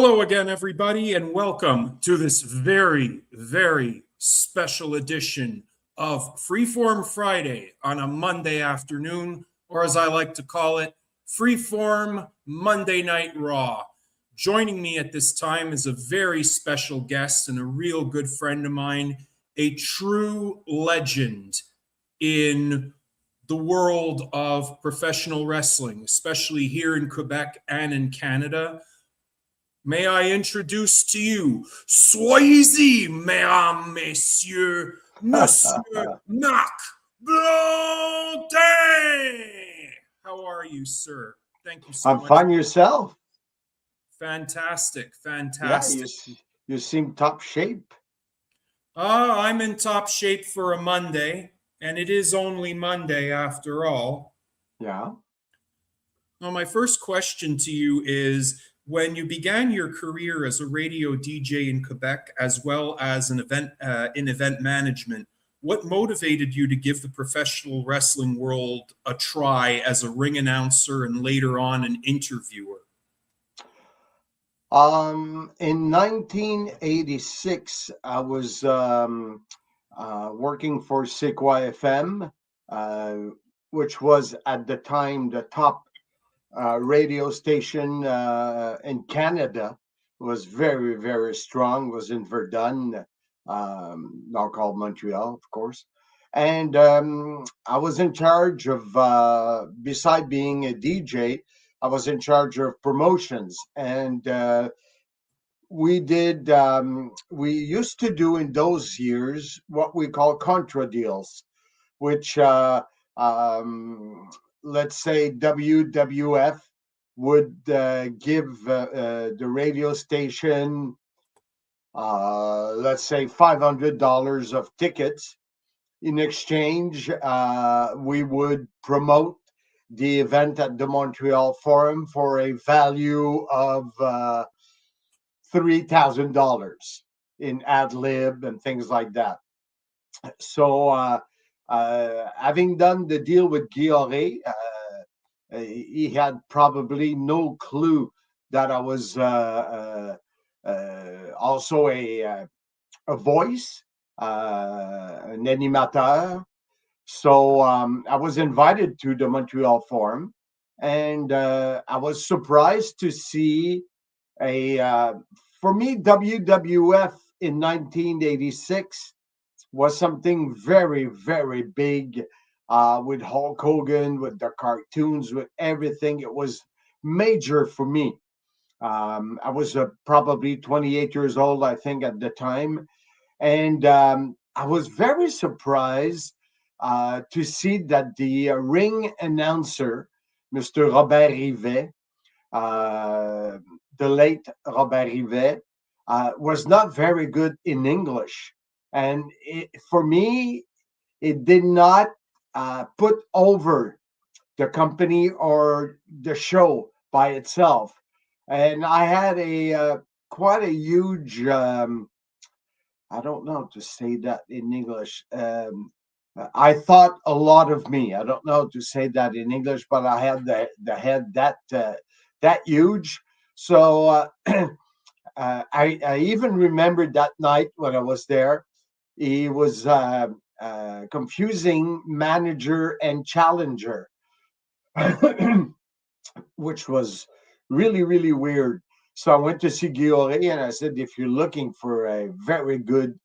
Hello again, everybody, and welcome to this very, very special edition of Freeform Friday on a Monday afternoon, or as I like to call it, Freeform Monday Night Raw. Joining me at this time is a very special guest and a real good friend of mine, a true legend in the world of professional wrestling, especially here in Quebec and in Canada. May I introduce to you, Soyez, Mesdames, Messieurs, Monsieur Marc Blondin. How are you, sir? Thank you so I'm much. fine yourself. Fantastic, Yeah, fantastic. you seem top shape. I'm in top shape for a Monday, and it is only Monday after all. Yeah. Now, my first question to you is when you began your career as a radio DJ in Quebec, as well as in event management, what motivated you to give the professional wrestling world a try as a ring announcer and later on an interviewer? In 1986, I was working for Sequoia FM, uh, which was at the time the top radio station in Canada. It was very, very strong. It was in Verdun, now called Montreal, of course. And I was in charge of, beside being a DJ, I was in charge of promotions. And we used to do in those years what we call contra deals, which um, let's say WWF would give the radio station, let's say $500 of tickets. In exchange, we would promote the event at the Montreal Forum for a value of $3,000 in ad lib and things like that. So, having done the deal with Guillaume, he had probably no clue that I was also a voice, an animateur. So I was invited to the Montreal Forum, and I was surprised to see for me, WWF in 1986 was something very, very big with Hulk Hogan, with the cartoons, with everything. It was major for me. I was probably 28 years old, I think, at the time. And I was very surprised to see that the ring announcer, Mr. Robert Rivet, uh, the late Robert Rivet, was not very good in English. And for me, it did not put over the company or the show by itself. And I had a quite a huge, I don't know how to say that in English. I thought a lot of me. I don't know how to say that in English, but I had the head that huge. So I even remembered that night when I was there. He was confusing manager and challenger, which was really, really weird. So I went to see Guillaume and I said, if you're looking for a very good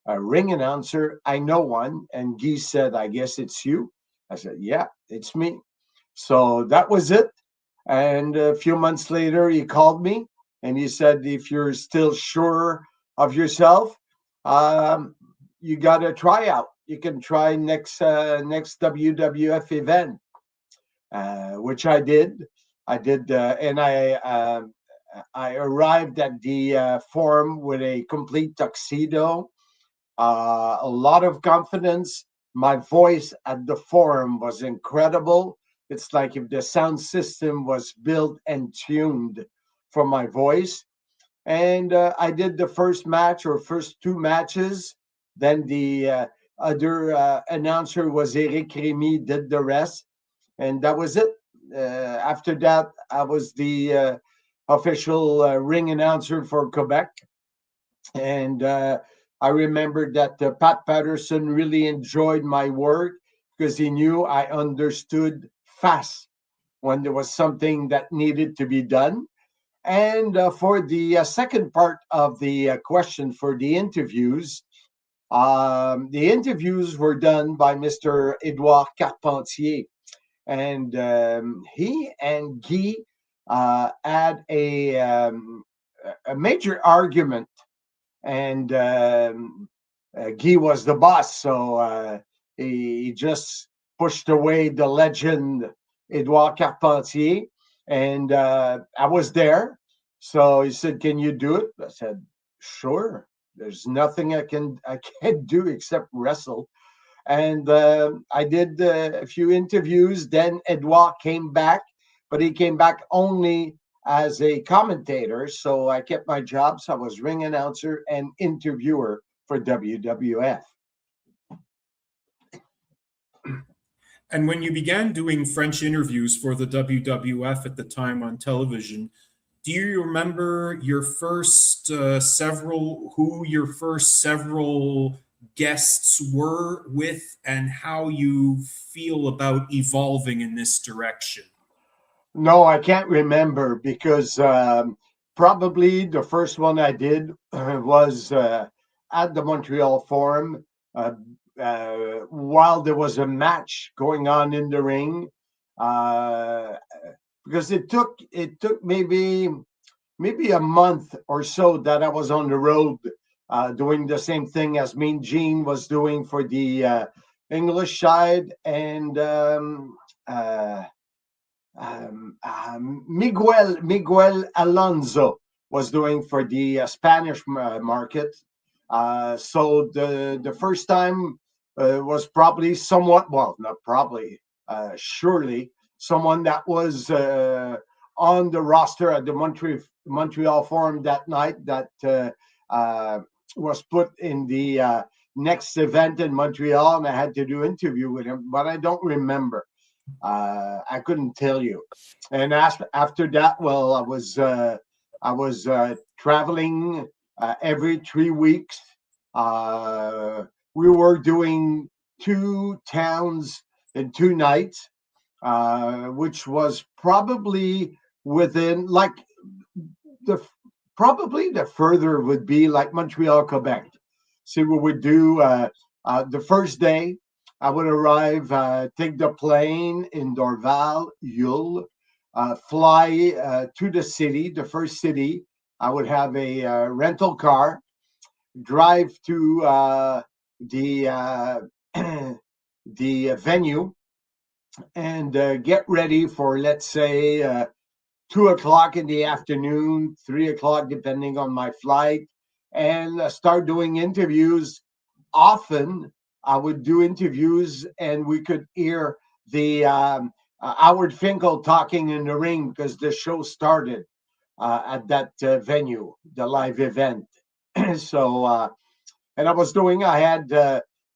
ring announcer, I know one. And Guy said, I guess it's you. I said, yeah, it's me. So that was it. And a few months later, he called me and he said, if you're still sure of yourself, you got to try out. You can try next WWF event, which I did. I did, and I arrived at the forum with a complete tuxedo, a lot of confidence. My voice at the forum was incredible. It's like if the sound system was built and tuned for my voice. And I did the first match or first two matches. Then the other announcer was Eric Remy, did the rest, and that was it. After that, I was the official ring announcer for Quebec. And I remember that Pat Patterson really enjoyed my work because he knew I understood fast when there was something that needed to be done. And for the second part of the question for the interviews were done by Mr. Edouard Carpentier. And he and Guy had a major argument. And Guy was the boss, so he just pushed away the legend Edouard Carpentier, and I was there. So he said, "Can you do it?" I said, "Sure." There's nothing I can't do except wrestle. And I did a few interviews. Then Edouard came back, but he came back only as a commentator. So I kept my job. So I was ring announcer and interviewer for WWF. And when you began doing French interviews for the WWF at the time on television, do you remember your first your first several guests were with, and how you feel about evolving in this direction? No, I can't remember because probably the first one I did was at the Montreal Forum uh, while there was a match going on in the ring. Uh, because it took maybe a month or so that I was on the road doing the same thing as Mean Gene was doing for the English side, and uh, Miguel Alonso was doing for the Spanish market. So the first time was probably somewhat, well, not probably, surely someone that was on the roster at the Montreal Forum that night that uh, was put in the next event in Montreal, and I had to do interview with him, but I don't remember. I couldn't tell you. And after that, well, I was traveling every 3 weeks. Uh, we were doing 2 towns in 2 nights, which was probably within like the probably the further would be like Montreal, Quebec. See what we do the first day. I would arrive, take the plane in Dorval, Yule, fly to the city, the first city. I would have a rental car, drive to the the venue, and get ready for, let's say, 2 o'clock in the afternoon, 3 o'clock, depending on my flight, and start doing interviews. Often I would do interviews and we could hear the Howard Finkel talking in the ring because the show started at that venue, the live event. So, and I had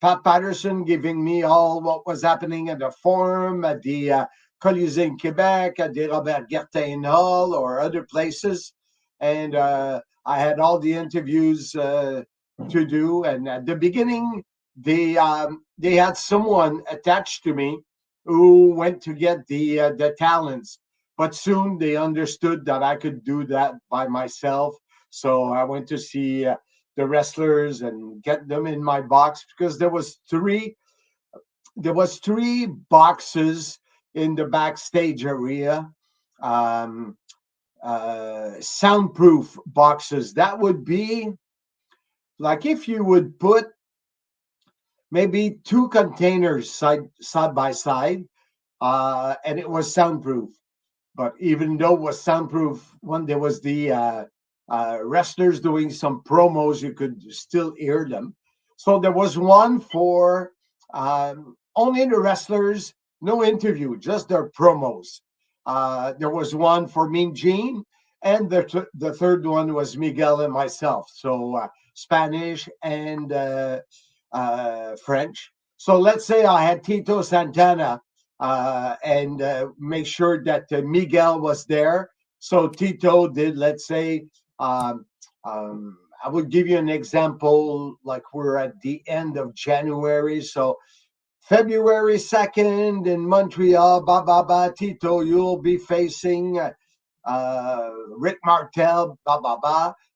Pat Patterson giving me all what was happening at the forum, at the Colisée in Quebec, at the Robert Guertin Hall, or other places. And I had all the interviews to do. And at the beginning, they had someone attached to me who went to get the talents. But soon they understood that I could do that by myself. So I went to see the wrestlers and get them in my box because there was three boxes in the backstage area, um, soundproof boxes. That would be like if you would put maybe two containers side by side, and it was soundproof. But even though it was soundproof, when there was the wrestlers doing some promos, you could still hear them. So there was one for only the wrestlers, no interview, just their promos. There was one for Mean Gene, and the third one was Miguel and myself. So Spanish and French. So let's say I had Tito Santana and make sure that Miguel was there. So Tito did, let's say, I would give you an example, like we're at the end of January. So February 2nd in Montreal, Tito, you'll be facing Rick Martel,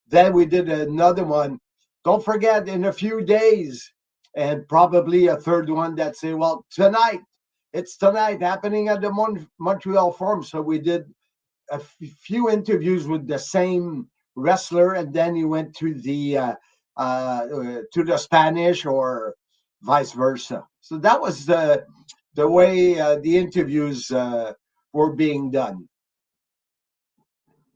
Then we did another one. Don't forget, in a few days, and probably a third one that say, well, tonight, it's tonight happening at the Montreal Forum. So we did a few interviews with the same wrestler, and then he went to the Spanish or vice versa. So that was the way the interviews were being done.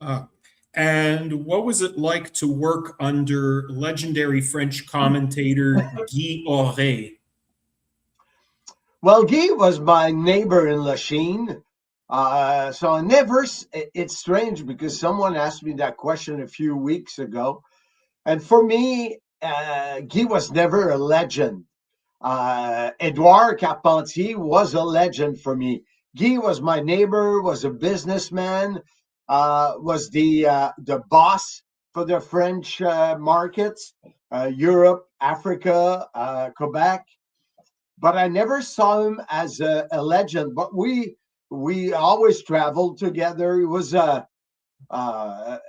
Uh, and what was it like to work under legendary French commentator Guy Auret? Well, Guy was my neighbor in Lachine. So I never, it's strange because someone asked me that question a few weeks ago. And for me, Guy was never a legend. Edouard Carpentier was a legend for me. Guy was my neighbor, was a businessman, was the boss for the French markets, Europe, Africa, Quebec. But I never saw him as a legend. But we always traveled together. It was a, a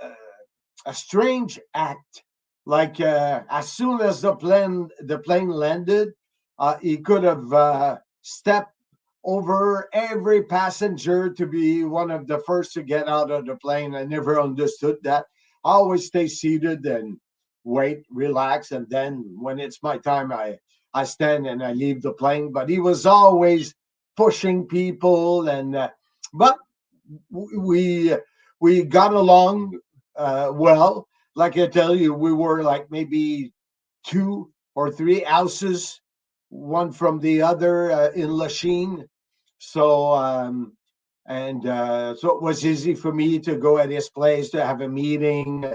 strange act. Like as soon as the plane landed, he could have stepped over every passenger to be one of the first to get out of the plane. I never understood that. I always stay seated and wait, relax, and then when it's my time, I stand and I leave the plane. But he was always pushing people, and but we we got along well. Like I tell you, we were like maybe 2 or 3 houses, one from the other in Lachine. So so it was easy for me to go at his place to have a meeting,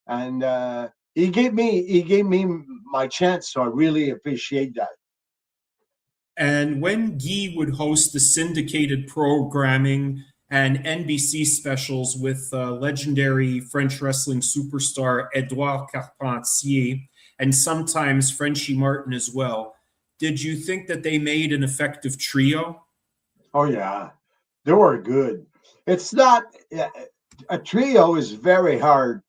and he gave me my chance. So I really appreciate that. And when Guy would host the syndicated programming and NBC specials with legendary French wrestling superstar Edouard Carpentier and sometimes Frenchie Martin as well, did you think that they made an effective trio? Oh yeah, they were good. It's not a trio is very hard.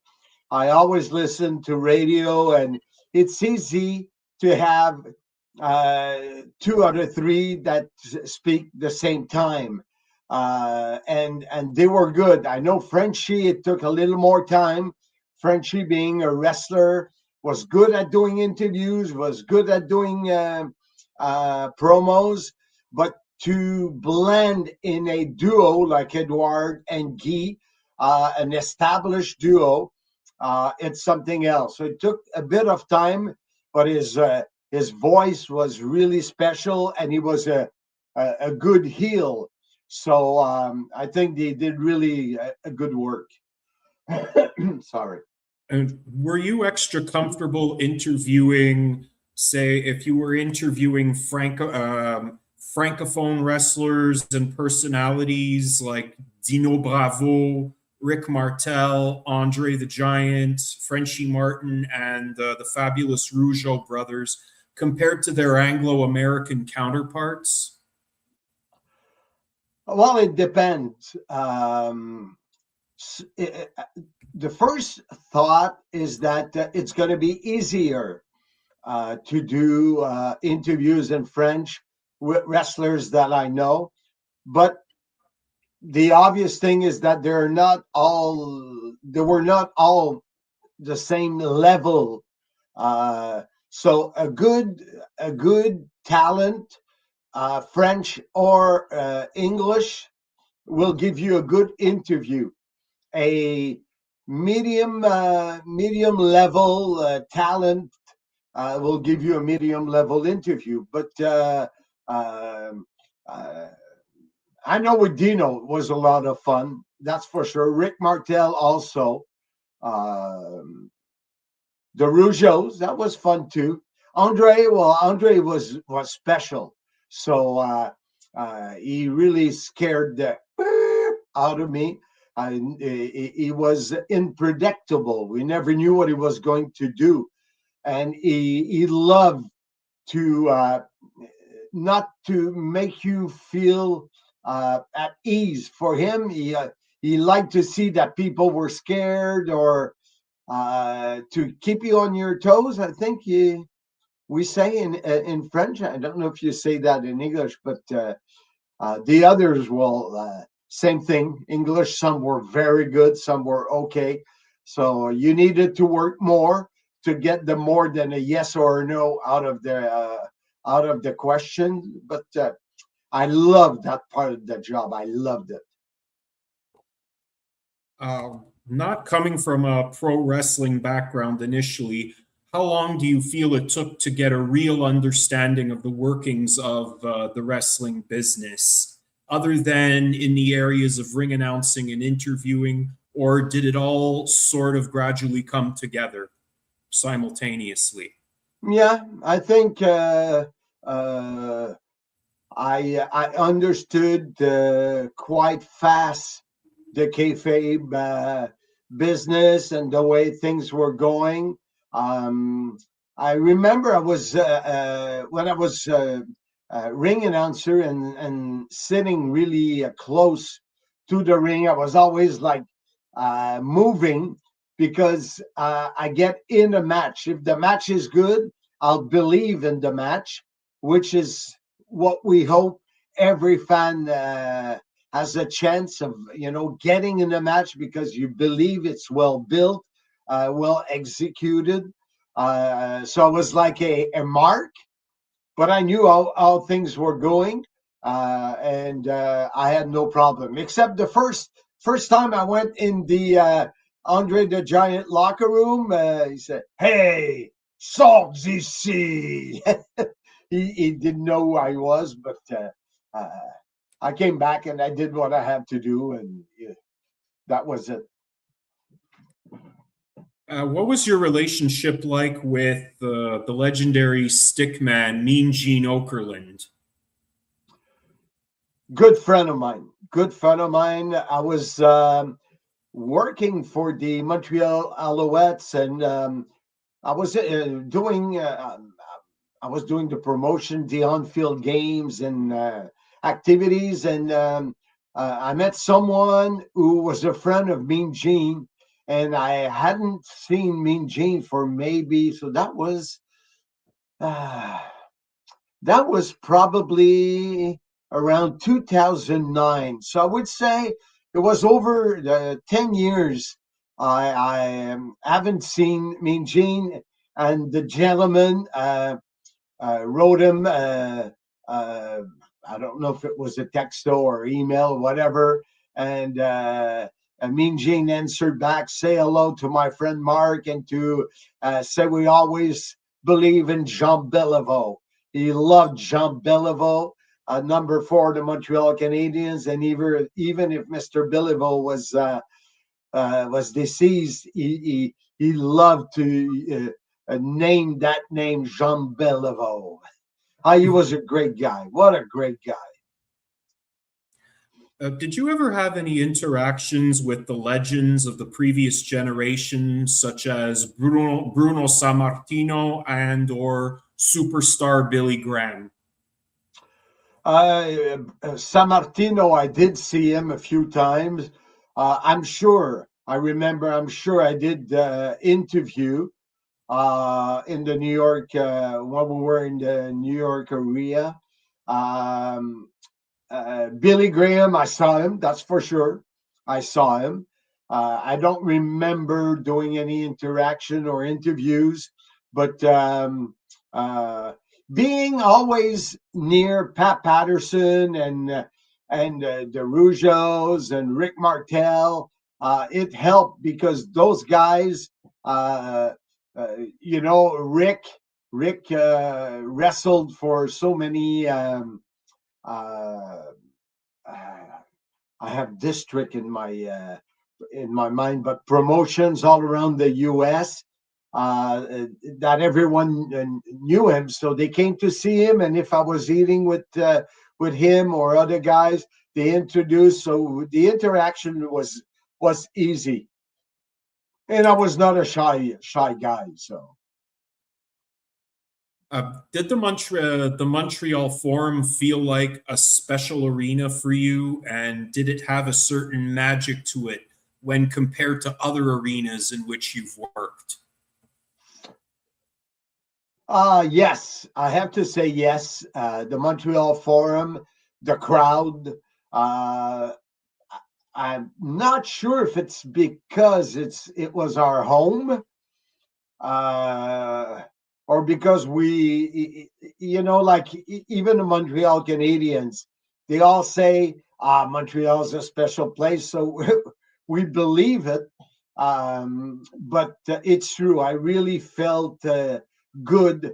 I always listen to radio, and it's easy to have 2 out of 3 that speak the same time, and they were good. I know Frenchie. It took a little more time. Frenchie, being a wrestler, was good at doing interviews, was good at doing promos, but to blend in a duo like Edouard and Guy, an established duo, it's something else. So it took a bit of time, but his voice was really special, and he was a good heel. So I think they did really a good work. Sorry. And were you extra comfortable interviewing, say, if you were interviewing francophone wrestlers and personalities like Dino Bravo, Rick Martel, Andre the Giant, Frenchie Martin, and the fabulous Rougeau brothers, compared to their Anglo-American counterparts? Well, it depends. The first thought is that it's going to be easier to do interviews in French with wrestlers that I know. But the obvious thing is that they were not all the same level. So a good talent, French or English, will give you a good interview. A medium level talent will give you a medium level interview. But um uh, I know with Dino was a lot of fun. That's for sure. Rick Martel also. Um, the Rougeos, that was fun too. Andre was special. So he really scared the out of me. He was unpredictable. We never knew what he was going to do, and he loved to not to make you feel at ease. For him, he liked to see that people were scared, or to keep you on your toes. I think we say in French. I don't know if you say that in English, but the others will same thing. English. Some were very good, some were okay. So you needed to work more to get the more than a yes or a no out of the question. But I loved that part of the job. I loved it. Not coming from a pro wrestling background initially, how long do you feel it took to get a real understanding of the workings of the wrestling business, other than in the areas of ring announcing and interviewing, or did it all sort of gradually come together simultaneously? Yeah, I think uh, I understood quite fast the kayfabe business and the way things were going. Um, I remember I was when I was ring announcer and sitting really close to the ring. I was always like moving because I get in a match. If the match is good, I'll believe in the match, which is what we hope every fan has a chance of, getting in the match because you believe it's well built, well executed. So it was like a mark, but I knew how things were going, and I had no problem. Except the first time I went in the Andre the Giant locker room, he said, "Hey, sort d'ici." He didn't know who I was, but uh, I came back and I did what I had to do, and that was it. What was your relationship like with the legendary stickman Mean Gene Okerlund? Good friend of mine. Good friend of mine. I was working for the Montreal Alouettes, and I was doing the promotion, the on-field games and activities, and I met someone who was a friend of Mean Gene, and I hadn't seen Mean Gene for maybe so uh, that was probably around 2009. So I would say it was over 10 years. I haven't seen Mean Gene, and the gentleman wrote him. Uh, I don't know if it was a text or email, whatever. And Mean Gene answered back, say hello to my friend Marc, and to say we always believe in Jean Beliveau. He loved Jean Beliveau, number 4 the Montreal Canadiens, and even if Mr. Beliveau was deceased, he loved to name that name Jean Beliveau. He was a great guy. What a great guy. Did you ever have any interactions with the legends of the previous generation, such as Bruno Sammartino and or superstar Billy Graham? Sammartino, I did see him a few times. I'm sure I did interview in the New York, when we were in the New York area. Um, Billy Graham, I saw him, that's for sure. I saw him. I don't remember doing any interaction or interviews, but being always near Pat Patterson and the Rougeos and Rick Martel, it helped because those guys, uh, Rick wrestled for so many. Uh, I have district in my mind, but promotions all around the U.S. That everyone knew him, so they came to see him. And if I was eating with him or other guys, they introduced. So the interaction was easy. And I was not a shy guy, so. Did the Montreal Forum feel like a special arena for you, and did it have a certain magic to it when compared to other arenas in which you've worked? Yes, I have to say yes. The Montreal Forum, the crowd. Uh, I'm not sure if it's because it was our home, uh, or because like even the Montreal Canadians, they all say, Montreal's a special place. So we believe it. But it's true. I really felt good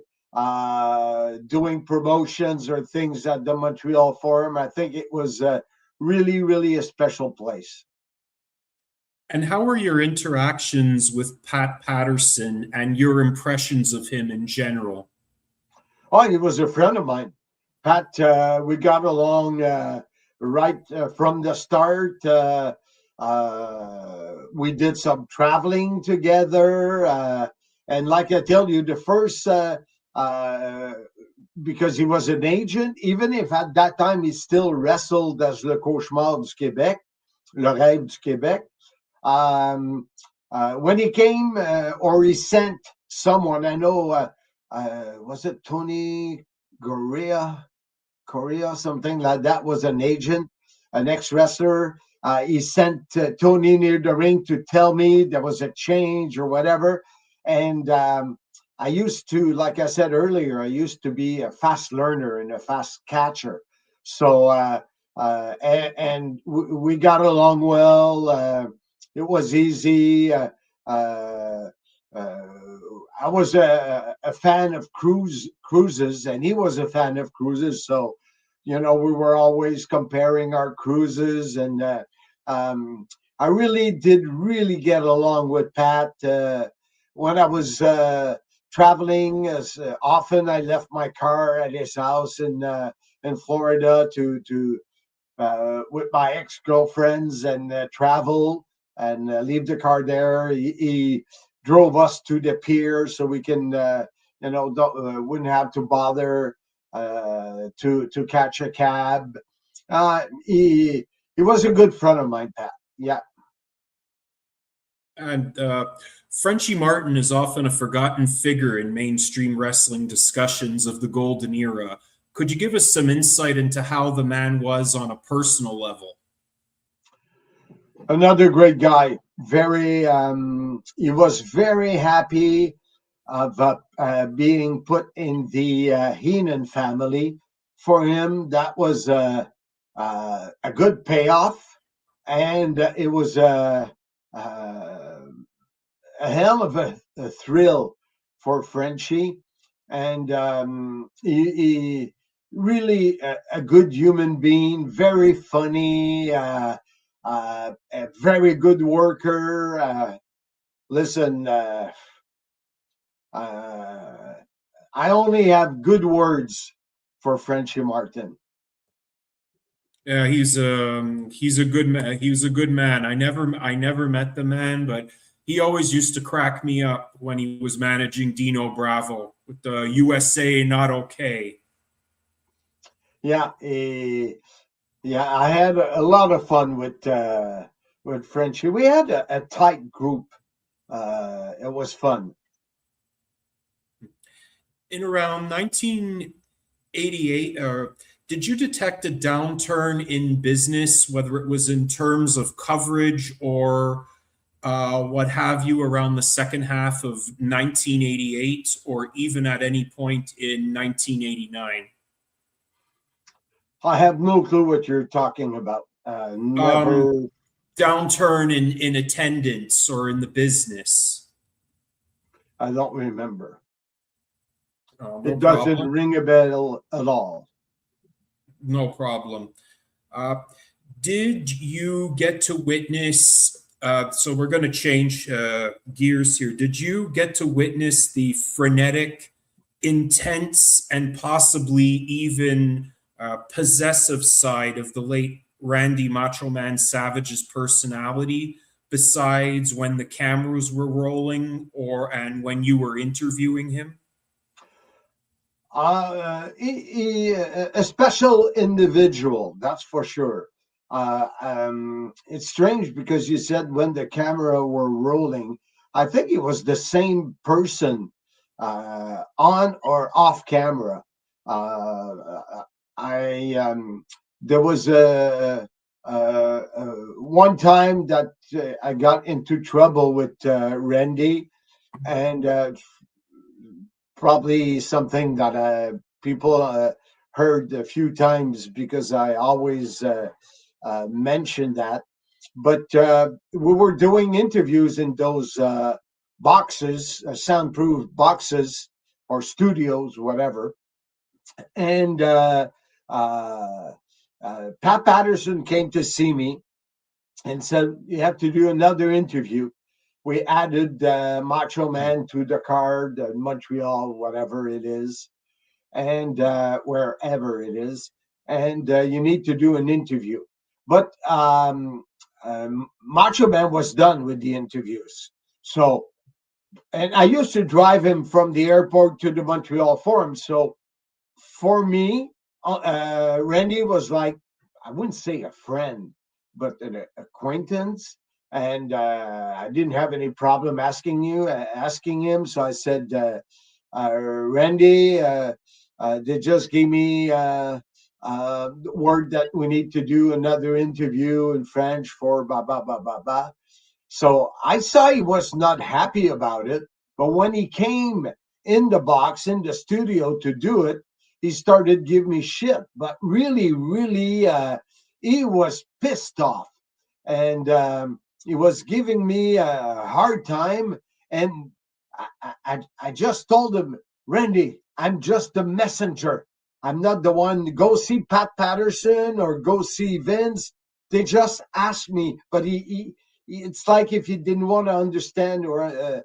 doing promotions or things at the Montreal Forum. I think it was really, really a special place. And how were your interactions with Pat Patterson and your impressions of him in general? Oh, he was a friend of mine. Pat, we got along right from the start. We did some traveling together. And like I tell you, the first, because he was an agent, even if at that time he still wrestled as le cauchemar du Québec, le rêve du Québec. When he came or he sent someone, I know, was it Tony Correa, something like that, was an agent, an ex-wrestler. He sent Tony near the ring to tell me there was a change or whatever. And I used to, like I said earlier, I used to be a fast learner and a fast catcher. So, and we got along well. It was easy. I was a fan of cruises, and he was a fan of cruises. So, we were always comparing our cruises, and I really did get along with Pat. When I was traveling, as often I left my car at his house in Florida to with my ex-girlfriends and travel and leave the car there. He drove us to the pier so we can, wouldn't have to bother to catch a cab. He was a good friend of mine, Pat. Yeah. And Frenchie Martin is often a forgotten figure in mainstream wrestling discussions of the Golden Era. Could you give us some insight into how the man was on a personal level? Another great guy. He was very happy of being put in the Heenan family. For him, that was a good payoff, and it was a hell of a thrill for Frenchie. And he really a good human being, very funny, a very good worker. Listen, I only have good words for Frenchie Martin. Yeah, he's a good man. He was a good man. I never met the man, but he always used to crack me up when he was managing Dino Bravo with the USA Not Okay. Yeah, yeah, I had a lot of fun with Frenchie. We had a tight group. It was fun. In around 1988, did you detect a downturn in business, whether it was in terms of coverage or what have you, around the second half of 1988, or even at any point in 1989? I have no clue what you're talking about. Um, Never. Downturn in attendance or in the business? I don't remember. No It doesn't problem. ring a bell at all. No problem. Uh, did you get to witness? So we're going to change gears here. Did you get to witness the frenetic, intense, and possibly even possessive side of the late Randy Macho Man Savage's personality besides when the cameras were rolling and when you were interviewing him? A special individual, that's for sure. It's strange because you said when the camera were rolling. I think it was the same person on or off camera. I There was one time that I got into trouble with Randy, and probably something that people heard a few times because I always mention that. But we were doing interviews in those boxes, soundproof boxes or studios, whatever. And Pat Patterson came to see me and said, "You have to do another interview." We added Macho Man to the card, Montreal, whatever it is, and wherever it is, and you need to do an interview. But Macho Man was done with the interviews. So, and I used to drive him from the airport to the Montreal Forum. So for me, Randy was like, I wouldn't say a friend, but an acquaintance. And I didn't have any problem asking him. So I said, Randy, they just gave me word that we need to do another interview in French for blah, blah, blah, blah, blah. So I saw he was not happy about it. But when he came in the box, in the studio to do it, he started giving me shit. But really, really, he was pissed off. And he was giving me a hard time. And I just told him, Randy, I'm just the messenger. I'm not the one. Go see Pat Patterson or go see Vince. They just asked me, but it's like if he didn't want to understand or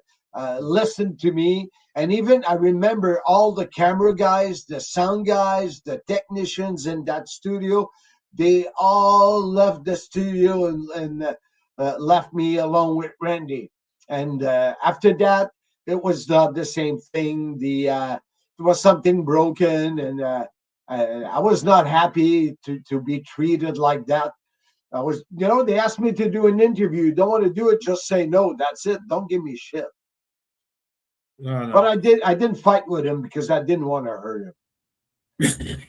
listen to me. And even I remember all the camera guys, the sound guys, the technicians in that studio, they all left the studio and left me alone with Randy. And after that, it was not the same thing. There was something broken, and I was not happy to be treated like that. I was, they asked me to do an interview. Don't want to do it, just say no. That's it. Don't give me shit. No, But no. I didn't fight with him because I didn't want to hurt him.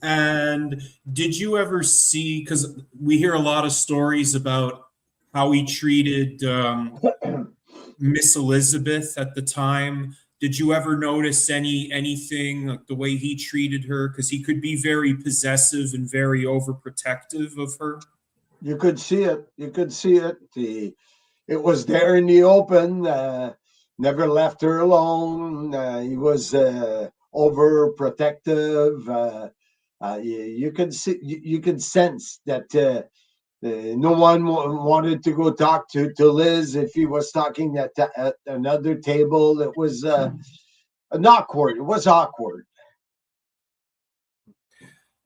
And did you ever see, because we hear a lot of stories about how he treated him. Miss Elizabeth at the time. Did you ever notice anything like the way he treated her? Because he could be very possessive and very overprotective of her. You could see it. You could see it. It was there in the open. Never left her alone. He was overprotective. You could see. You could sense that no one wanted to go talk to Liz if he was talking at another table. It was awkward. It was awkward.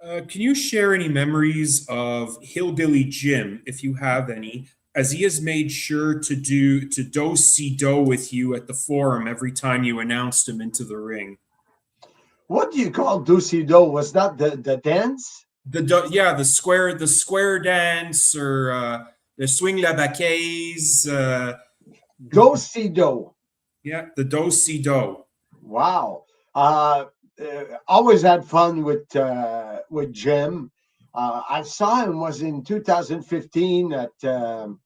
Can you share any memories of Hillbilly Jim, if you have any, as he has made sure to do with you at the forum every time you announced him into the ring? What do you call do-si-do? Was that the dance? The square dance or the swing la baquets. Do-si-do. Yeah, the do. Wow. Always had fun with Jim. I saw him was in 2015 at the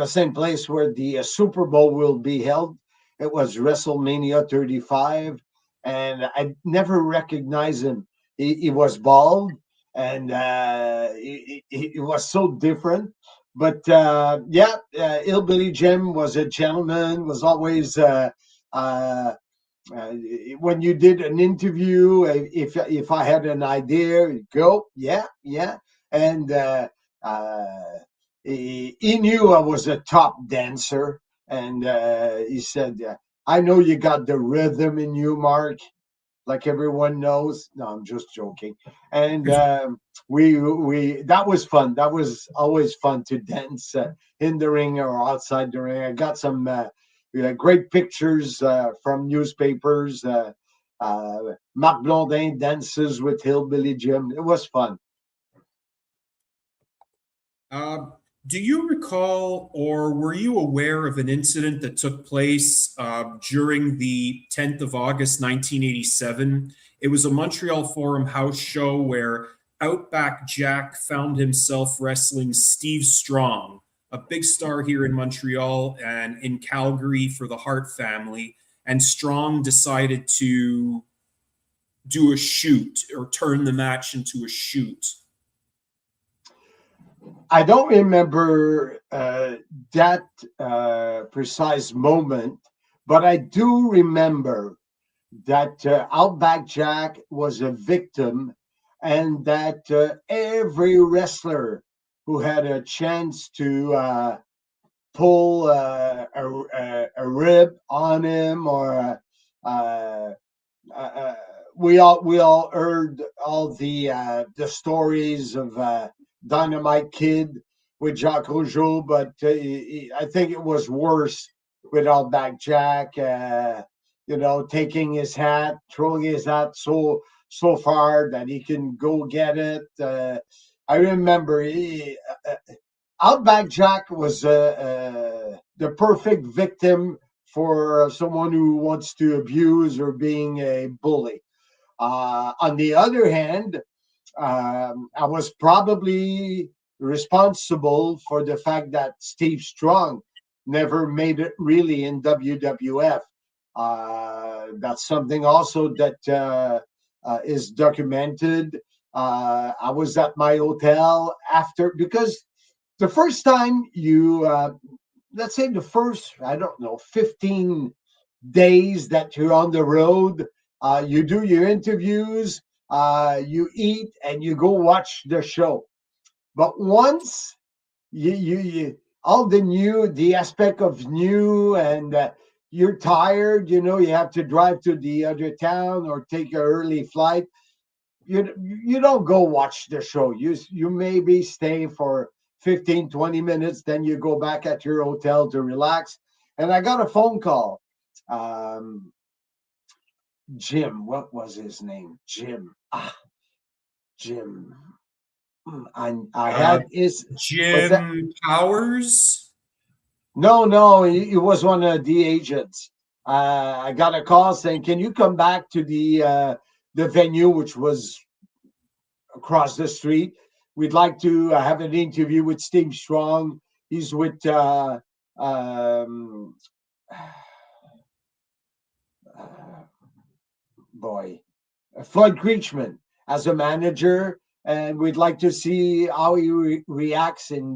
same place where the Super Bowl will be held. It was WrestleMania 35, and I never recognized him. He was bald, and he was so different. But Hillbilly Jim was a gentleman. Was always when you did an interview, if I had an idea, he'd go, yeah, and he knew I was a top dancer, and he said, "I know you got the rhythm in you, Mark." like everyone knows. No, I'm just joking. And we that was fun. That was always fun to dance in the ring or outside the ring. I got some great pictures from newspapers. Marc Blondin dances with Hillbilly Jim. It was fun. Uh, do you recall or were you aware of an incident that took place during the 10th of August, 1987? It was a Montreal Forum house show where Outback Jack found himself wrestling Steve Strong, a big star here in Montreal and in Calgary for the Hart family. And Strong decided to do a shoot or turn the match into a shoot. I don't remember that precise moment, but I do remember that Outback Jack was a victim, and that every wrestler who had a chance to pull a rib on him, or we all heard all the stories of Dynamite Kid with Jacques Rougeau, but I think it was worse with Outback Jack. Taking his hat, throwing his hat so far that he can go get it. I remember Outback Jack was the perfect victim for someone who wants to abuse or being a bully. On the other hand, I was probably responsible for the fact that Steve Strong never made it really in WWF. That's something also that is documented. I was at my hotel after, because the first time let's say the first, I don't know, 15 days that you're on the road, you do your interviews, you eat, and you go watch the show. But once you all the aspect of new, and you're tired, you have to drive to the other town or take an early flight. You don't go watch the show. You maybe stay for 15-20 minutes, then you go back at your hotel to relax. And I got a phone call. Jim, what was his name? Jim. I had his. What's that? Jim Powers? No, he was one of the agents. I got a call saying, "Can you come back to the venue, which was across the street? We'd like to have an interview with Steve Strong. He's with boy, Floyd Creechman as a manager, and we'd like to see how he reacts in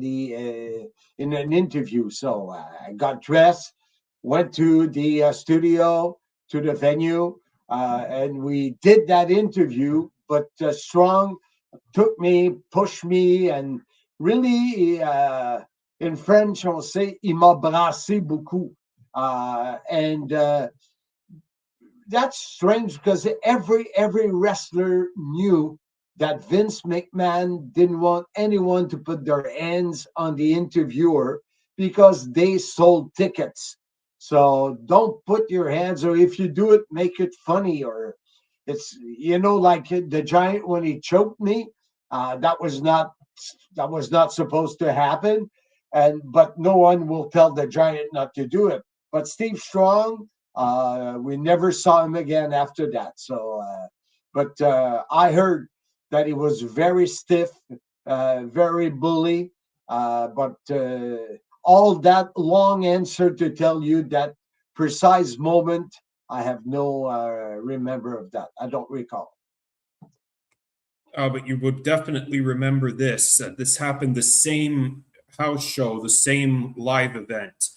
an interview." So I got dressed, went to the studio, to the venue, and we did that interview. But Strong took me, pushed me, and really, in French, on say, il m'a brassé beaucoup. And that's strange, because every wrestler knew that Vince McMahon didn't want anyone to put their hands on the interviewer, because they sold tickets. So don't put your hands, or if you do it, make it funny. Or it's, like the Giant when he choked me. That was not supposed to happen, but no one will tell the Giant not to do it. But Steve Strong, we never saw him again after that. So, but I heard that he was very stiff, very bully. But all that long answer to tell you that precise moment, I have no remember of that. I don't recall. But you would definitely remember this. This happened the same house show, the same live event,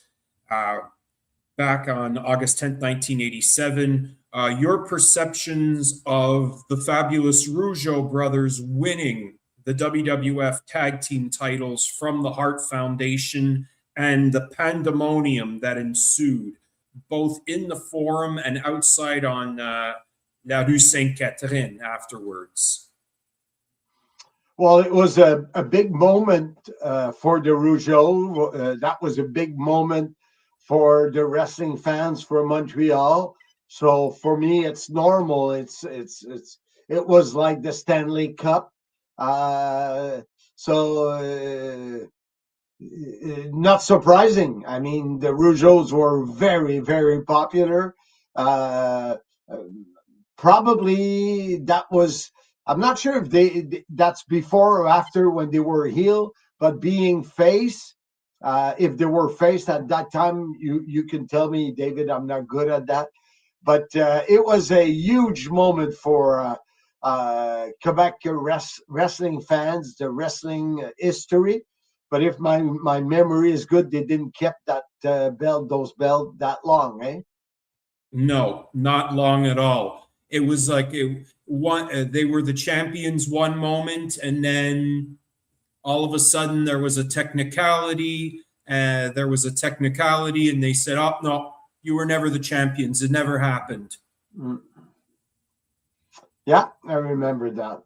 back on August 10th, 1987. Your perceptions of the fabulous Rougeau brothers winning the WWF tag team titles from the Hart Foundation, and the pandemonium that ensued, both in the forum and outside on La Rue Sainte-Catherine afterwards. Well, it was a big moment for the Rougeau. That was a big moment for the wrestling fans from Montreal. So for me, it's normal. It was like the Stanley Cup. Uh, so not surprising. I mean, the Rougeaus were very, very popular. Uh, Probably that was, I'm not sure if that's before or after when they were heel, but being face, if they were face at that time, you can tell me, David, I'm not good at that, but it was a huge moment for Quebec wrestling fans, the wrestling history. But if my memory is good, they didn't keep that those belt that long, eh? No, not long at all. It was like they were the champions one moment, and then all of a sudden there was a technicality. And they said, "Oh no, you were never the champions. It never happened." Mm. Yeah, I remember that.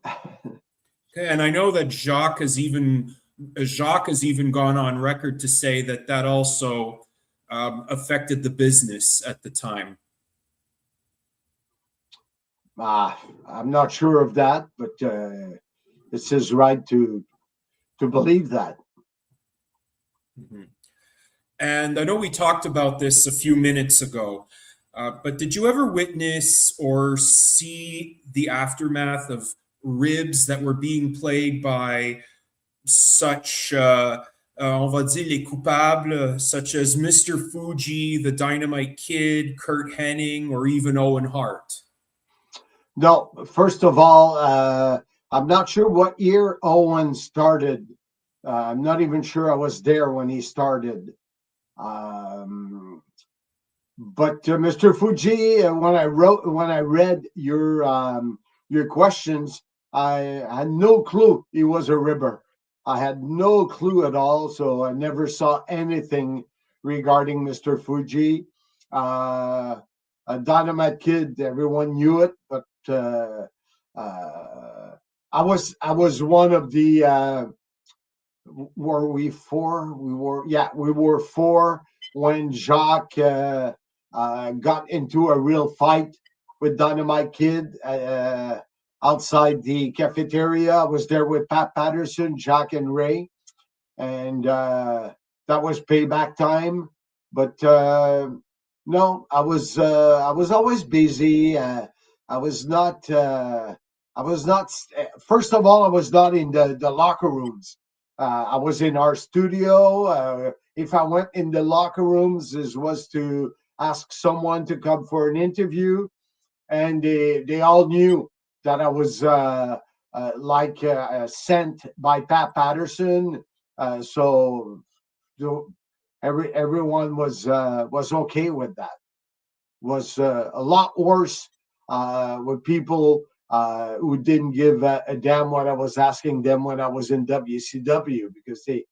Okay, and I know that Jacques has even gone on record to say that that also affected the business at the time. I'm not sure of that, but it's his right to believe that. Mm-hmm. And I know we talked about this a few minutes ago, but did you ever witness or see the aftermath of ribs that were being played by such, on va dire, les coupables, such as Mr. Fuji, the Dynamite Kid, Kurt Hennig, or even Owen Hart? No, first of all, I'm not sure what year Owen started. I'm not even sure I was there when he started. But Mr. Fuji, when I read your questions, I had no clue he was a ribber. I had no clue at all, so I never saw anything regarding Mr. Fuji. A Dynamite Kid, everyone knew it, but I was one of the. Were we four? We were four when Jacques got into a real fight with Dynamite Kid outside the cafeteria. I was there with Pat Patterson, Jacques, and Ray, and that was payback time. But no, I was always busy. I was not. I was not. First of all, I was not in the locker rooms. I was in our studio. If I went in the locker rooms, it was to ask someone to come for an interview, and they all knew that I was sent by Pat Patterson. So everyone was okay with that. Was a lot worse with people who didn't give a damn what I was asking them when I was in WCW, because I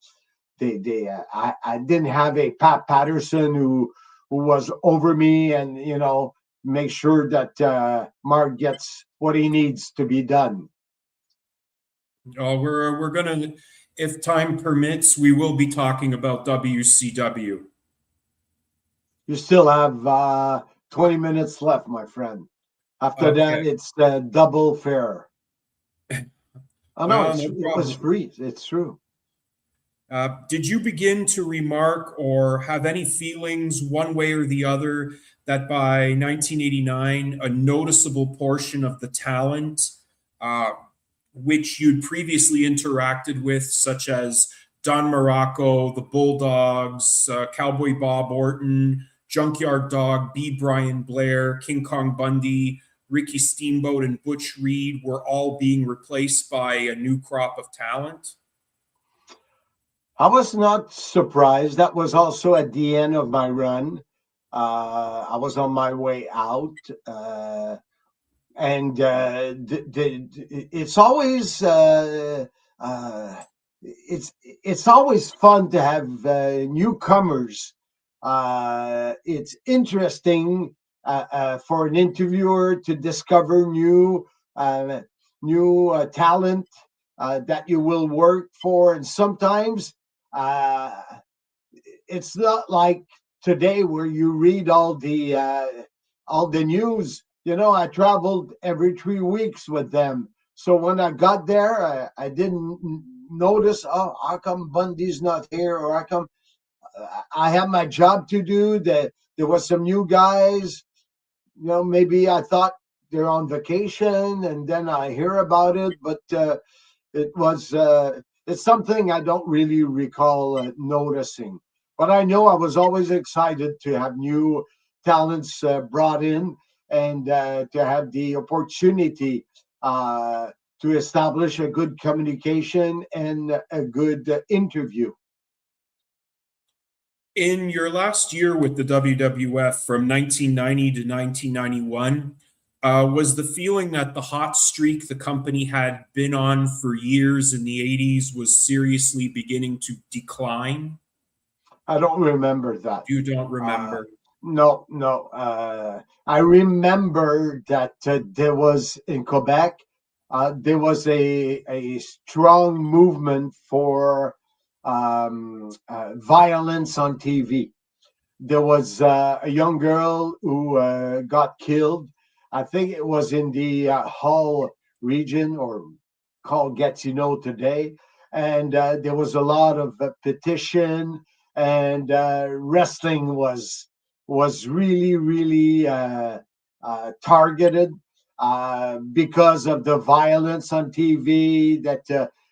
didn't have a Pat Patterson who was over me and make sure that Mark gets what he needs to be done. We're gonna, if time permits, we will be talking about WCW. You still have 20 minutes left, my friend. After that, Okay. it's double fare. Oh no, Well, no it was problem. free. It's true. Did you begin to remark or have any feelings one way or the other that by 1989, a noticeable portion of the talent uh, which you'd previously interacted with, such as Don Morocco, the Bulldogs, Cowboy Bob Orton, Junkyard Dog, B. Brian Blair, King Kong Bundy, Ricky Steamboat, and Butch Reed, were all being replaced by a new crop of talent? I was not surprised. That was also at the end of my run. I was on my way out. And it's always it's always fun to have newcomers. It's interesting for an interviewer to discover new talent that you will work for. And sometimes it's not like today where you read all the news. I traveled every 3 weeks with them. So when I got there, I didn't notice, oh, how come Bundy's not here? Or how come I have my job to do? There was some new guys. Maybe I thought they're on vacation, and then I hear about it. But it's something I don't really recall noticing. But I know I was always excited to have new talents brought in, and to have the opportunity to establish a good communication and a good interview. In your last year with the WWF from 1990 to 1991, was the feeling that the hot streak the company had been on for years in the 80s was seriously beginning to decline? I don't remember that. You don't remember? No, no. I remember that there was in Quebec, there was a strong movement for violence on TV. There was a young girl who got killed. I think it was in the Hull region, or called Gatineau today. And there was a lot of petition, and wrestling was really, really targeted because of the violence on TV.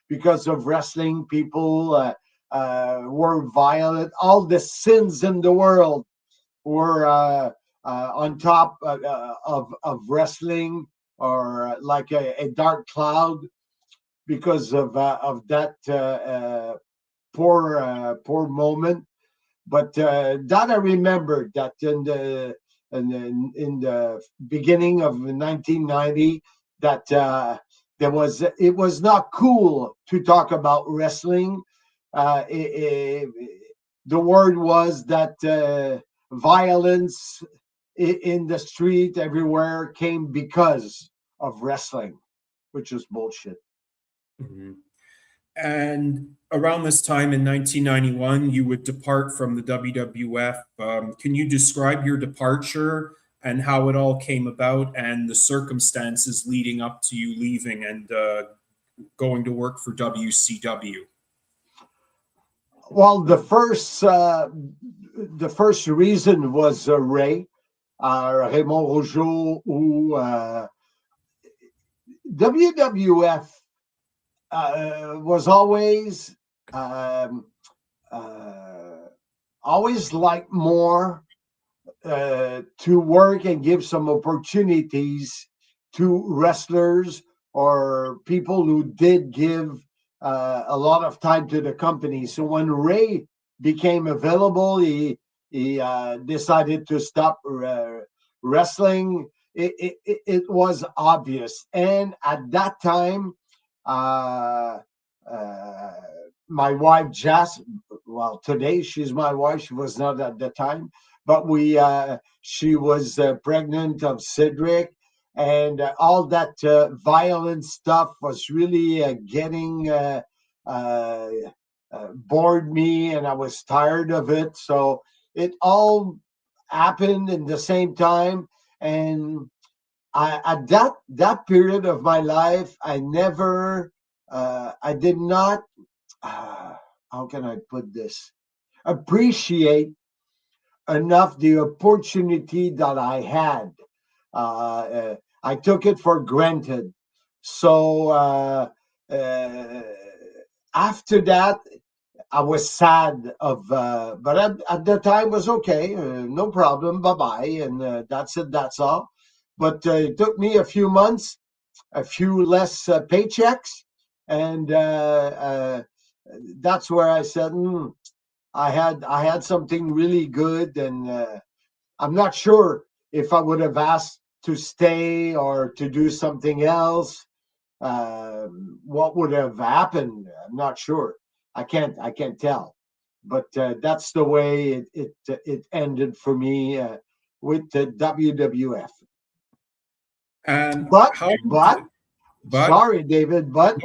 Because of wrestling, people were violent. All the sins in the world were on top of wrestling, or like a dark cloud, because of that poor moment. But that I remember that in the beginning of 1990, that it was not cool to talk about wrestling. The word was that violence in the street everywhere came because of wrestling, which is bullshit. Mhm. And around this time in 1991, you would depart from the WWF. Can you describe your departure and how it all came about, and the circumstances leading up to you leaving and going to work for WCW? Well, the first reason was Raymond Rougeau, who WWF was always like more to work and give some opportunities to wrestlers or people who did give a lot of time to the company. So when Ray became available, he decided to stop wrestling. It was obvious, and at that time, uh, uh, my wife Jess, well, today she's my wife. She was not at the time, but she was pregnant of Cedric, and all that violent stuff was really getting uh, bored me, and I was tired of it. So it all happened in the same time, and at that period of my life, I did not, uh, how can I put this, appreciate enough the opportunity that I had. I took it for granted. So after that, I was sad but at the time was okay, no problem, bye bye, and that's it, that's all. But it took me a few months, a few less paychecks, and that's where I said, I had something really good, and I'm not sure if I would have asked to stay or to do something else. What would have happened? I'm not sure. I can't tell. But that's the way it ended for me with the WWF. And But how? but But sorry, David, but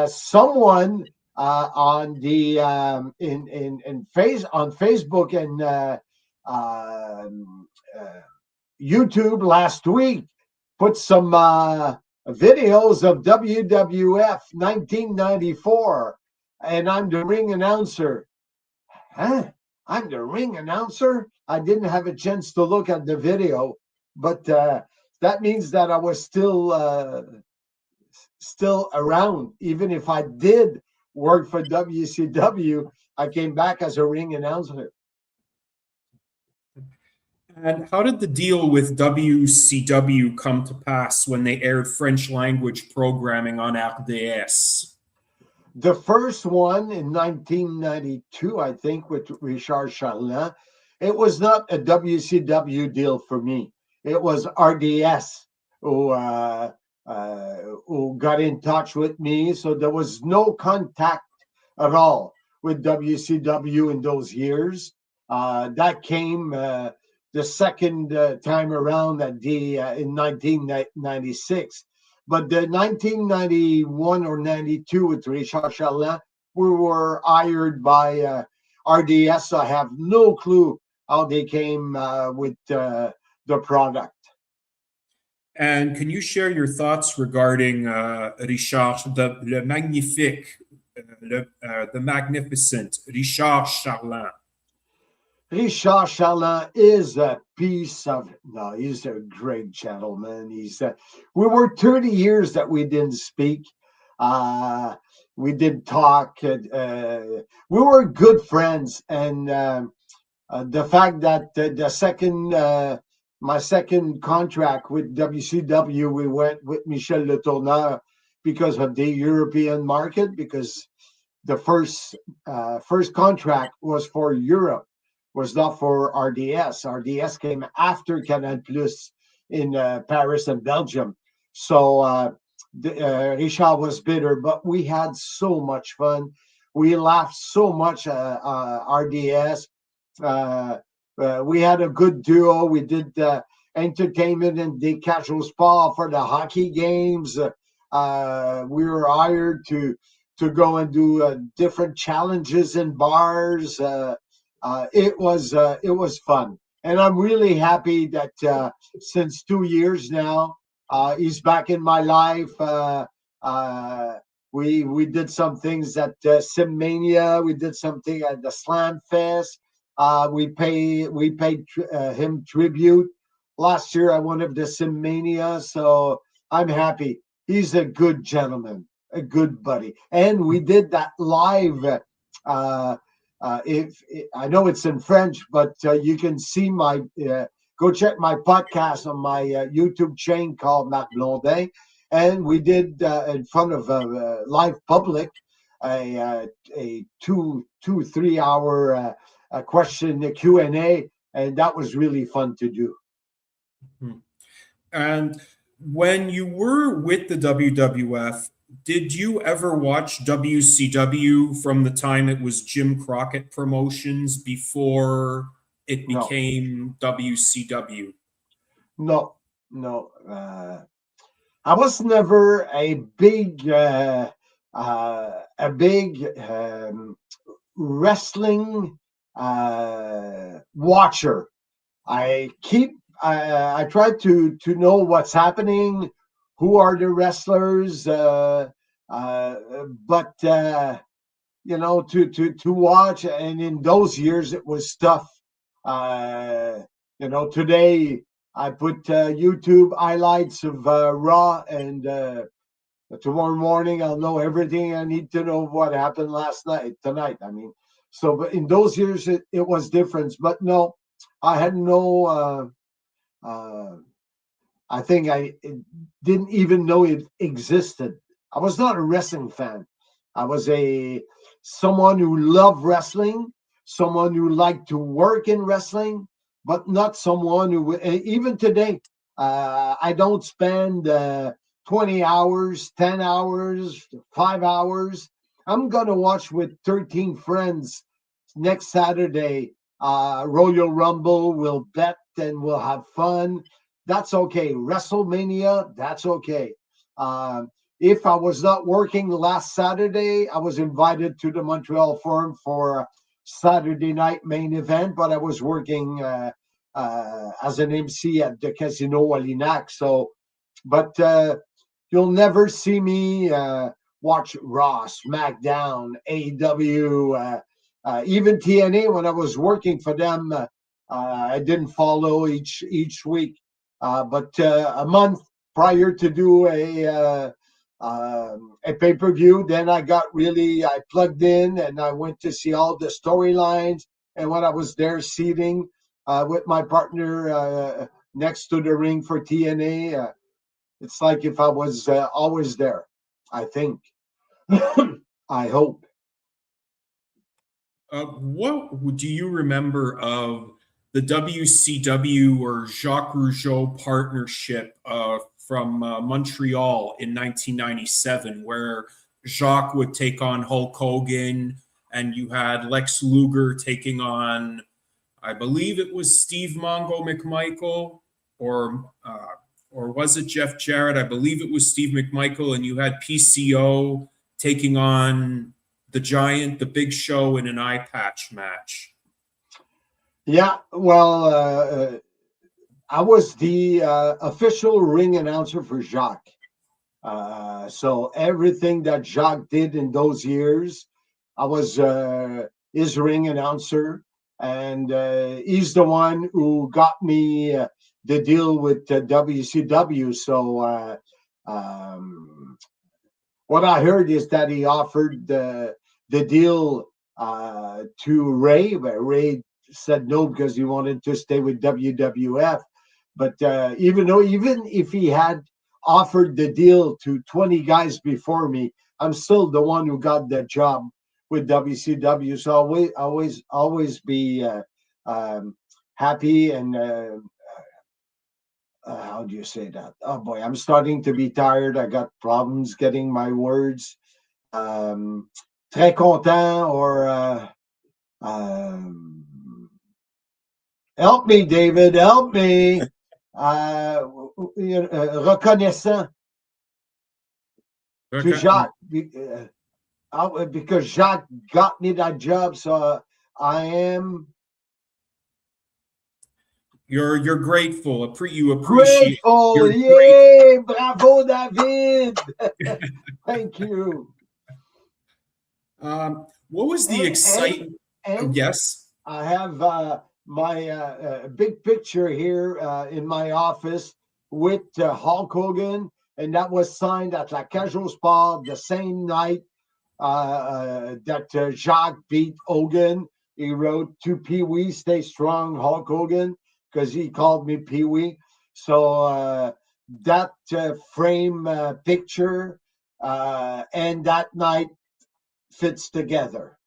someone on the on Facebook and YouTube last week put some videos of WWF 1994, and I'm the ring announcer. Huh? I'm the ring announcer? I didn't have a chance to look at the video, but that means that I was still around. Even if I did work for WCW, I came back as a ring announcer. and how did the deal with WCW come to pass when they aired French language programming on RDS? The first one in 1992, I think, with Richard Charlin, it was not a WCW deal for me. It was RDS who got in touch with me. So there was no contact at all with WCW in those years. That came the second time around in 1996. But the 1991 or 92 with Richard Charlin, we were hired by RDS. So I have no clue how they came with the product. And can you share your thoughts regarding Richard, le magnifique, the magnificent Richard Charlin? Richard Charlin is a piece of no. He's a great gentleman. We were 30 years that we didn't speak. We did talk. We were good friends, and the fact that my second contract with WCW, we went with Michel Le Tourneur because of the European market. Because the first contract was for Europe, was not for RDS. RDS came after Canal Plus in Paris and Belgium. So Richard was bitter, but we had so much fun. We laughed so much at RDS. We had a good duo. We did entertainment and the casual spa for the hockey games. We were hired to go and do different challenges in bars. It was fun, and I'm really happy that since 2 years now, he's back in my life. We did some things at Simmania. We did something at the Slam Fest. We paid him tribute last year at one of the Simmania. So I'm happy. He's a good gentleman, a good buddy, and we did that live. If I know it's in French, but you can see my go check my podcast on my YouTube chain called Marc Blondin, and we did in front of a live public a 3 hour question Q&A, and that was really fun to do. And when you were with the WWF, did you ever watch WCW from the time it was Jim Crockett Promotions before it No. became WCW? No. I was never a big wrestling watcher. I try to know what's happening, who are the wrestlers, but to watch, and in those years it was tough. Today I put YouTube highlights of Raw, and tomorrow morning I'll know everything I need to know what happened tonight. I mean, so but in those years it was different. But no, I had no. I think I didn't even know it existed. I was not a wrestling fan. I was someone who loved wrestling, someone who liked to work in wrestling, but not someone who, even today, I don't spend 20 hours, 10 hours, 5 hours. I'm going to watch with 13 friends next Saturday Royal Rumble, we'll bet and we'll have fun. That's okay. WrestleMania, that's okay. If I was not working last Saturday, I was invited to the Montreal Forum for Saturday night main event, but I was working as an MC at the Casino Wallinac. So, but you'll never see me watch Raw, SmackDown, AEW, even TNA. When I was working for them, I didn't follow each week, but a month prior to do a pay-per-view, then I plugged in and I went to see all the storylines. And when I was there seating with my partner next to the ring for TNA, it's like if I was always there, I think. I hope. What do you remember of the WCW or Jacques Rougeau partnership from Montreal in 1997, where Jacques would take on Hulk Hogan and you had Lex Luger taking on, I believe it was Steve Mongo McMichael, or was it Jeff Jarrett? I believe it was Steve McMichael, and you had PCO taking on the Giant, the Big Show, in an eye patch match. Yeah, well, I was the official ring announcer for Jacques. So everything that Jacques did in those years, I was his ring announcer, and he's the one who got me the deal with WCW. So what I heard is that he offered the deal to Ray, but Ray said no because he wanted to stay with WWF. But even if he had offered the deal to 20 guys before me, I'm still the one who got the job with WCW. So always be happy and how do you say that? Oh boy, I'm starting to be tired. I got problems getting my words. Très content or help me, David, help me. Reconnaissant to Jacques because Jacques got me that job, so I am You're grateful. You appreciate. grateful. You're Yay! Bravo, David. Thank you. What was the excitement? And Yes. I have my big picture here in my office with Hulk Hogan, and that was signed at La Cage aux Sports the same night that Jacques beat Hogan. He wrote to Pee Wee, "Stay strong, Hulk Hogan," because he called me Pee Wee. So that frame picture and that night fits together.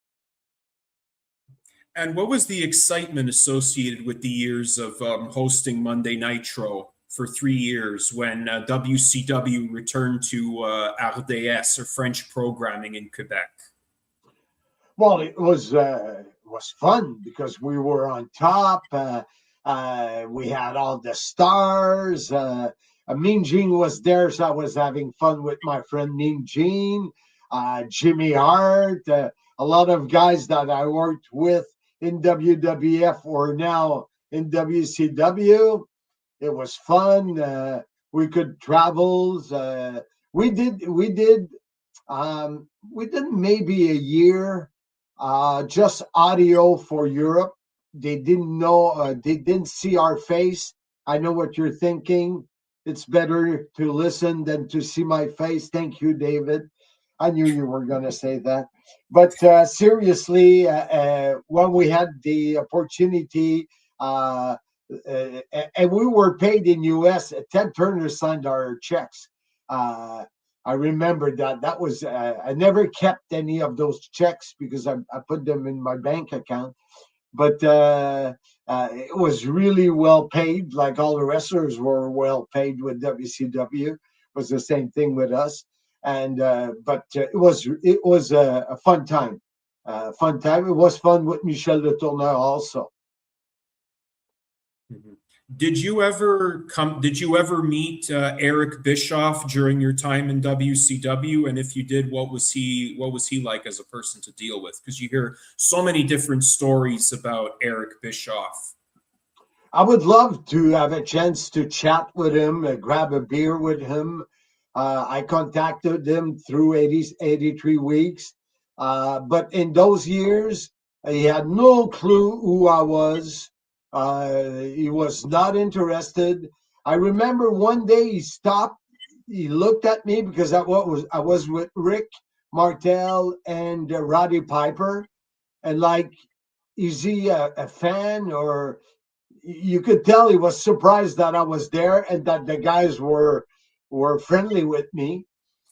And what was the excitement associated with the years of hosting Monday Nitro for 3 years when WCW returned to RDS, or French programming in Quebec? Well, it was fun because we were on top. We had all the stars. Mean Gene was there, so I was having fun with my friend Mean Gene, Jimmy Hart, a lot of guys that I worked with in WWF or now in WCW. It was fun. We could travel. We did maybe a year, just audio for Europe. They didn't know, they didn't see our face. I know what you're thinking. It's better to listen than to see my face. Thank you, David. I knew you were going to say that. But seriously, when we had the opportunity, and we were paid in US, Ted Turner signed our checks. I remember that. That was I never kept any of those checks because I put them in my bank account. But it was really well paid. Like all the wrestlers were well paid with WCW. It was the same thing with us. And but it was a fun time. Fun time. It was fun with Michel Le Tourneur also. Mhm. Did you ever meet Eric Bischoff during your time in WCW? And if you did, what was he like as a person to deal with? Because you hear so many different stories about Eric Bischoff. I would love to have a chance to chat with him, grab a beer with him. I contacted him through 83 weeks. But in those years, he had no clue who I was. He was not interested. I remember one day he stopped, he looked at me because I was with Rick Martel and Roddy Piper. And like, is he a fan, or you could tell he was surprised that I was there and that the guys were friendly with me.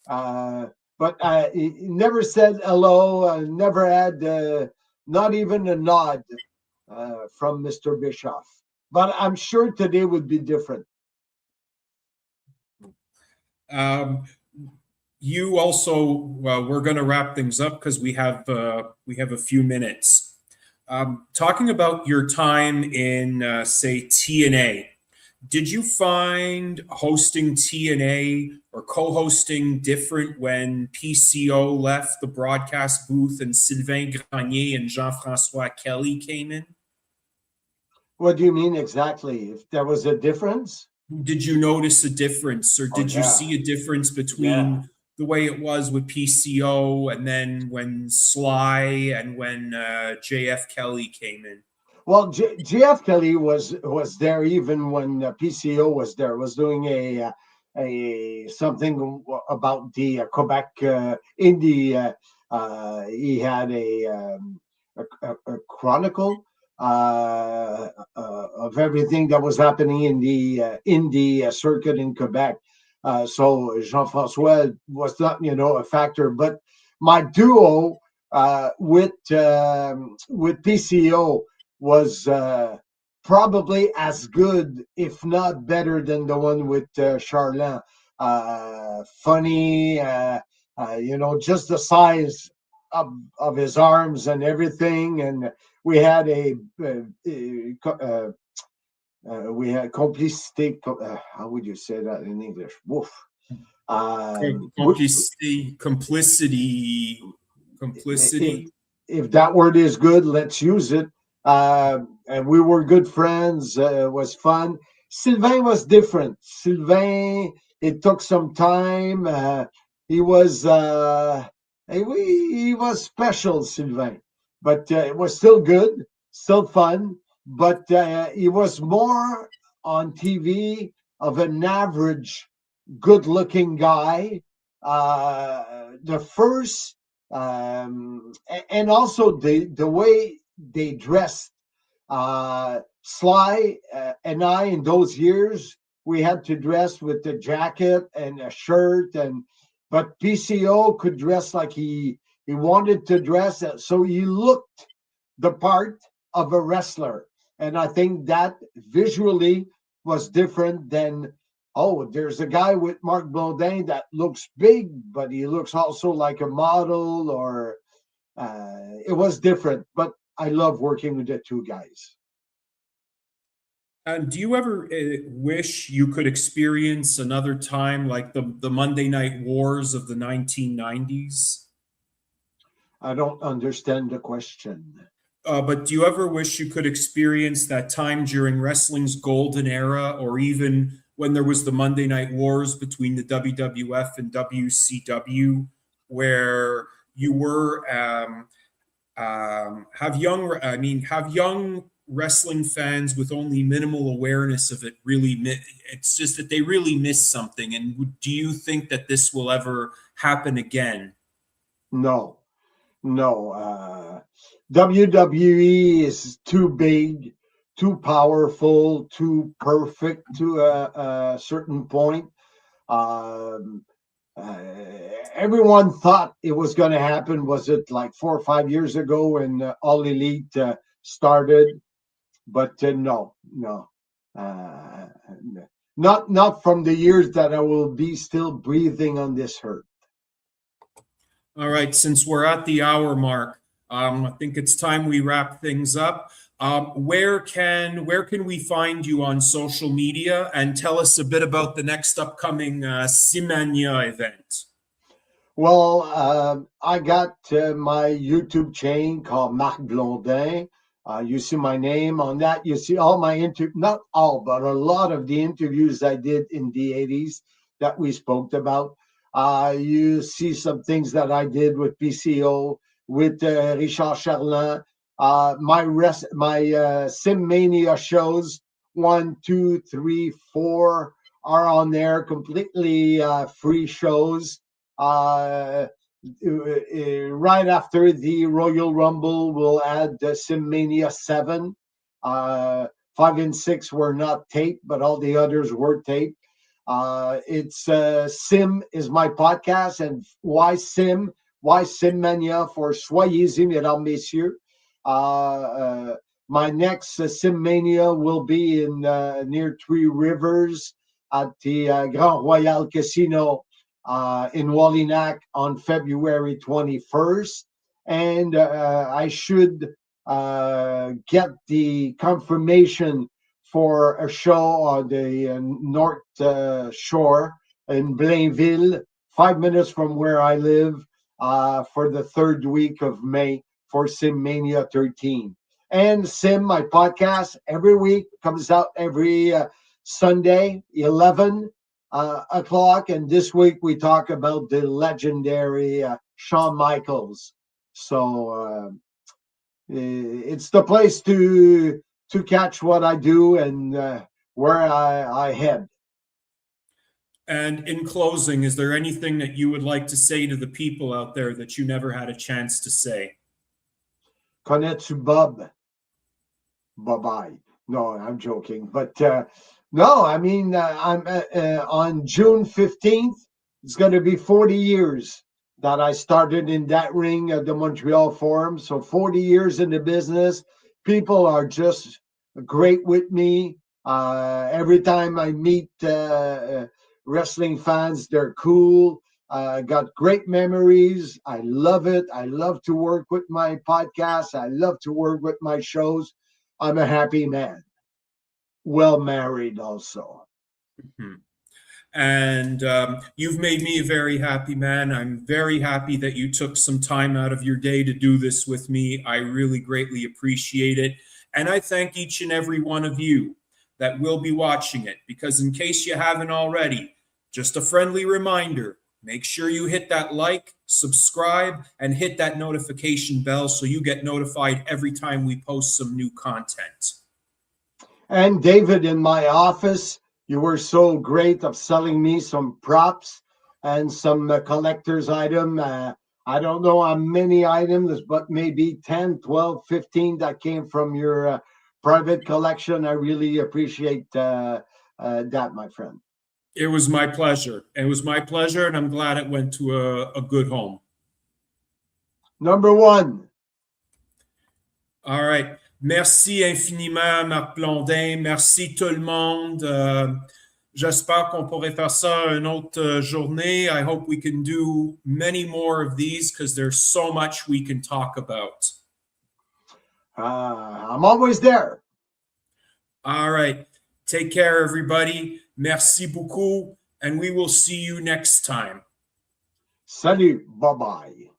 Uh, but he never said hello. Never had not even a nod from Mr. Bischoff. But I'm sure today would be different. Um, you also, well, we're going to wrap things up because we have a few minutes. Talking about your time in, say, TNA, did you find hosting TNA or co-hosting different when PCO left the broadcast booth and Sylvain Grenier and Jean-François Kelly came in? What do you mean exactly? If there was a difference? Did you notice a difference, or Oh did you yeah, see a difference yeah. between the way it was with PCO and then when Sly and when JF Kelly came in? Well, JF Kelly was there even when PCO was there. Was doing a something about the Quebec indie. He had a chronicle of everything that was happening in the indie circuit in Quebec. So Jean-François was not, a factor, but my duo with PCO was probably as good, if not better, than the one with Charlin. Funny, just the size of his arms and everything. And we had we had complicité. How would you say that in English? Woof. We, Complicity. if that word is good, let's use it. And we were good friends. It was fun. Sylvain was different. Sylvain, it took some time. He was he was special, Sylvain, but it was still good, still fun. But he was more on TV of an average good-looking guy. The first, and also the way they dressed. Sly and I, in those years, we had to dress with a jacket and a shirt, and but PCO could dress like he wanted to dress, so he looked the part of a wrestler, and I think that visually was different than, oh, there's a guy with Marc Blondin that looks big, but he looks also like a model, or it was different. But I love working with the two guys. And do you ever wish you could experience another time like the Monday Night Wars of the 1990s? I don't understand the question. But do you ever wish you could experience that time during wrestling's golden era, or even when there was the Monday Night Wars between the WWF and WCW, where you were have young wrestling fans with only minimal awareness of it really it's just that they really miss something, and do you think that this will ever happen again? No, no. WWE is too big, too powerful, too perfect to a certain point. Um, uh, Everyone thought it was going to happen. Was it like 4 or 5 years ago when All Elite started? But no, no, uh, not from the years that I will be still breathing on this earth. All right, since we're at the hour mark, I think it's time we wrap things up. Where can we find you on social media, and tell us a bit about the next upcoming Simania event? Well, I got my YouTube chain called Marc Blondin. You see my name on that. You see all my not all, but a lot of the interviews I did in the 80s that we spoke about. You see some things that I did with PCO, with Richard Charlin. My Simmania shows, 1, 2, 3, 4, are on there, completely free shows. Right after the Royal Rumble, we'll add the Simmania 7. 5 and 6 were not taped, but all the others were taped. It's Sim is my podcast, and why Sim? Why Simmania for Soyez, Mesdames, Messieurs. My next Simmania will be in near Three Rivers at the Grand Royal Casino in Wallinac on February 21st. And I should get the confirmation for a show on the North Shore in Blainville, 5 minutes from where I live, for the third week of May for Simmania 13. And Sim, my podcast, every week comes out every Sunday, 11 o'clock. And this week we talk about the legendary Shawn Michaels. So it's the place to catch what I do and where I head. And in closing, is there anything that you would like to say to the people out there that you never had a chance to say? Connais-tu Bob? Bye-bye. No, I'm joking. But no, I mean, I'm on June 15th, it's going to be 40 years that I started in that ring at the Montreal Forum. So 40 years in the business. People are just great with me. Every time I meet wrestling fans, they're cool. Got great memories. I love it. I love to work with my podcast. I love to work with my shows. I'm a happy man. Well married also. Mm-hmm. And you've made me a very happy man. I'm very happy that you took some time out of your day to do this with me. I really greatly appreciate it. And I thank each and every one of you that will be watching it, because in case you haven't already, just a friendly reminder, make sure you hit that like, subscribe, and hit that notification bell so you get notified every time we post some new content. And David, in my office, you were so great of selling me some props and some collector's item. I don't know how many items, but maybe 10, 12, 15 that came from your private collection. I really appreciate that, my friend. It was my pleasure. It was my pleasure, and I'm glad it went to a good home. Number one. All right. Merci infiniment, Marc Blondin. Merci tout le monde. J'espère qu'on pourrait faire ça une autre journée. I hope we can do many more of these because there's so much we can talk about. I'm always there. All right. Take care, everybody. Merci beaucoup, and we will see you next time. Salut. Bye-bye.